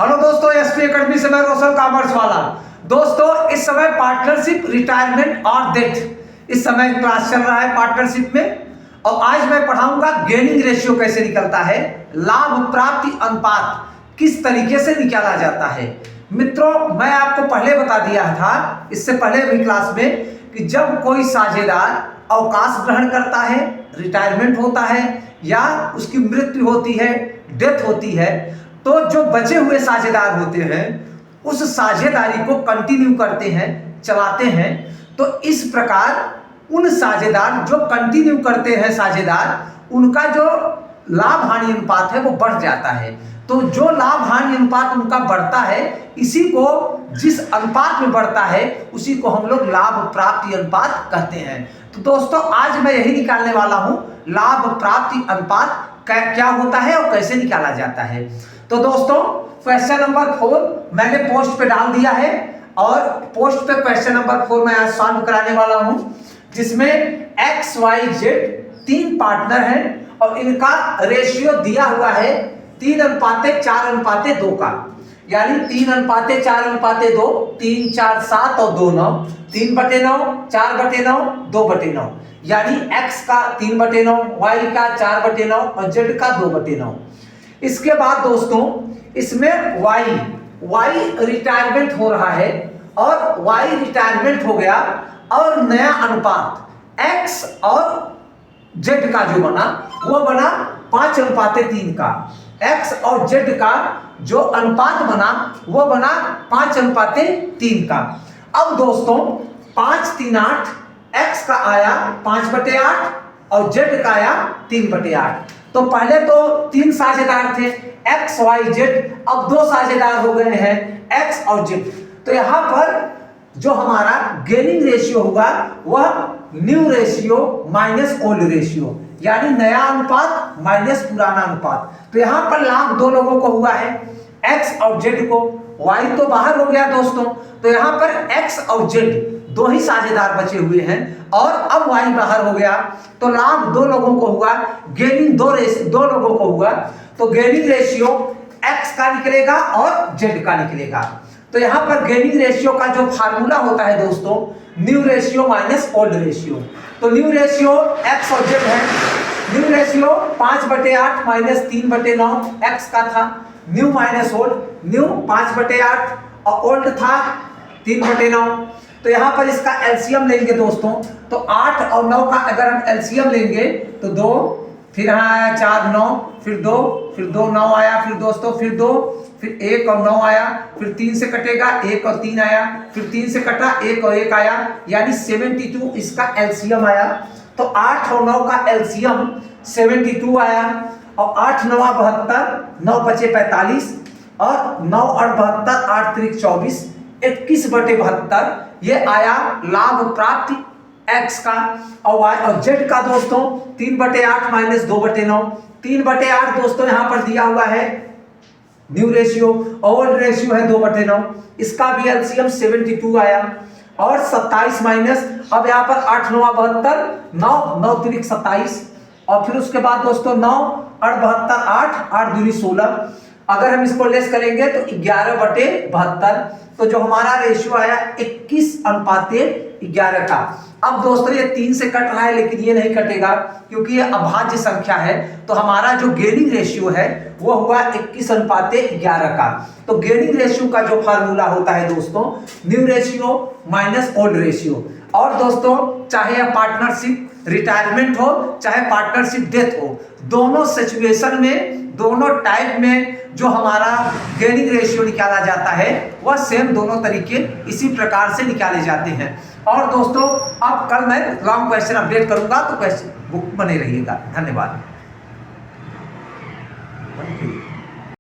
Hello दोस्तों, SP academy से मैं रोशन कॉमर्स वाला। दोस्तों, इस समय पार्टनरशिप, रिटायरमेंट और डेथ इस समय क्लास चल रहा है पार्टनरशिप में। और आज मैं पढ़ाऊंगा गेनिंग रेशियो कैसे निकलता है, लाभ प्राप्ति अनुपात किस तरीके से निकाला जाता है। मित्रों, मैं आपको पहले बता दिया था इससे पहले भी क्लास में कि जब कोई साझेदार अवकाश ग्रहण करता है, रिटायरमेंट होता है या उसकी मृत्यु होती है, डेथ होती है, तो जो बचे हुए साझेदार होते हैं उस साझेदारी को कंटिन्यू करते हैं, चलाते हैं। तो इस प्रकार उन साझेदार जो कंटिन्यू करते हैं साझेदार, उनका जो लाभ हानि अनुपात है वो बढ़ जाता है। तो जो लाभ हानि अनुपात उनका बढ़ता है, इसी को जिस अनुपात में बढ़ता है उसी को हम लोग लाभ प्राप्ति अनुपात कहते हैं। तो दोस्तों, आज मैं यही निकालने वाला हूं, लाभ प्राप्ति अनुपात क्या होता है और कैसे निकाला जाता है। तो दोस्तों, क्वेश्चन नंबर 4 मैंने पोस्ट पे डाल दिया है और पोस्ट पे क्वेश्चन नंबर 4 मैं आज सॉल्व कराने वाला हूं, जिसमें एक्स वाई जेड 3 पार्टनर हैं और इनका रेशियो दिया हुआ है 3:4:2 का, यानी 3:4:2, 3, 4, 7 और 2, 9, 3/9, 4/9, 2/9, यानी x का 3/9, y का 4/9 और z का 2/9। इसके बाद दोस्तों, इसमें y रिटायरमेंट हो रहा है और y रिटायरमेंट हो गया और नया अनुपात x और z का जो बना वो बना 5:3 का। x और z का जो अनुपात बना वो बना 5:3 का। अब दोस्तों, 5, 3, 8, x का आया 5/8 और z का आया 3/8। तो पहले तो 3 साझेदार थे x, y, z, अब 2 साझेदार हो गए हैं x और z। तो यहां पर जो हमारा गेनिंग रेशियो होगा वह new ratio minus old ratio, यानी नया अनुपात माइनस पुराना अनुपात। तो यहां पर लाभ 2 लोगों को हुआ है, x और z को। y तो बाहर हो गया दोस्तों, तो यहां पर x और z 2 ही साझेदार बचे हुए हैं और अब y बाहर हो गया, तो लाभ 2 लोगों को हुआ, गेनिंग 2 लोगों को हुआ। तो गेनिंग रेशियो x का निकलेगा और z का निकलेगा। तो यहां पर गेनिंग रेशियो का जो फार्मूला होता है दोस्तों, new ratio minus old ratio. तो न्यू रेशियो x और z है। न्यू रेशियो 5/8 माइनस 3/9 x का था, न्यू माइनस ओल्ड, न्यू 5/8 और ओल्ड था 3/9। तो यहां पर इसका एलसीएम लेंगे दोस्तों, तो 8 और 9 का अगर हम एलसीएम लेंगे तो 2, फिर यहाँ आया 4, 9, फिर 2, फिर 2, 9 आया, फिर दोस्तों फिर 2, फिर 1 और 9 आया, फिर 3 से कटेगा 1 और 3 आया, फिर 3 से कटा 1 और 1 आया, यानी 72 इसका एलसीएम आया। तो 8 और 9 का एलसीएम 72 आया और 8 9 72, 9 बचे 45 और 9 और 72, 8 3 24, 21/72 ये आया लाभ प्राप्ति x का। और y और z का दोस्तों 3/8 माइनस 2/9, 3/8 दोस्तों यहां पर दिया हुआ है न्यू रेशियो, ओल्ड रेशियो है 2/9, इसका भी एलसीएम 72 आया और 27 माइनस, अब यहां पर 8 9 72, 9 9 3 27 और फिर उसके बाद दोस्तों 9 8 72, 8 8 दूनी 16। अगर हम इसको लेस करेंगे तो 11/72, तो जो हमारा रेशियो आया 21:11 का। अब दोस्तों ये 3 से कट रहा है लेकिन ये नहीं कटेगा क्योंकि ये अभाज्य संख्या है। तो हमारा जो गेनिंग रेशियो है वो हुआ 21:11 का। तो गेनिंग रेशियो का जो फार्मूला होता है दोस्तों, new ratio minus old ratio. और दोस्तों, चाहे पार्टनरशिप रिटायरमेंट हो चाहे पार्टनरशिप डेथ हो, दोनों सिचुएशन में, दोनों टाइप में जो हमारा गेनिंग रेशियो निकाला जाता है वह सेम दोनों तरीके इसी प्रकार से निकाले जाते हैं। और दोस्तों, अब कल मैं लॉन्ग क्वेश्चन अपडेट करूंगा, तो क्वेश्चन बुक बने रहिएगा। धन्यवाद।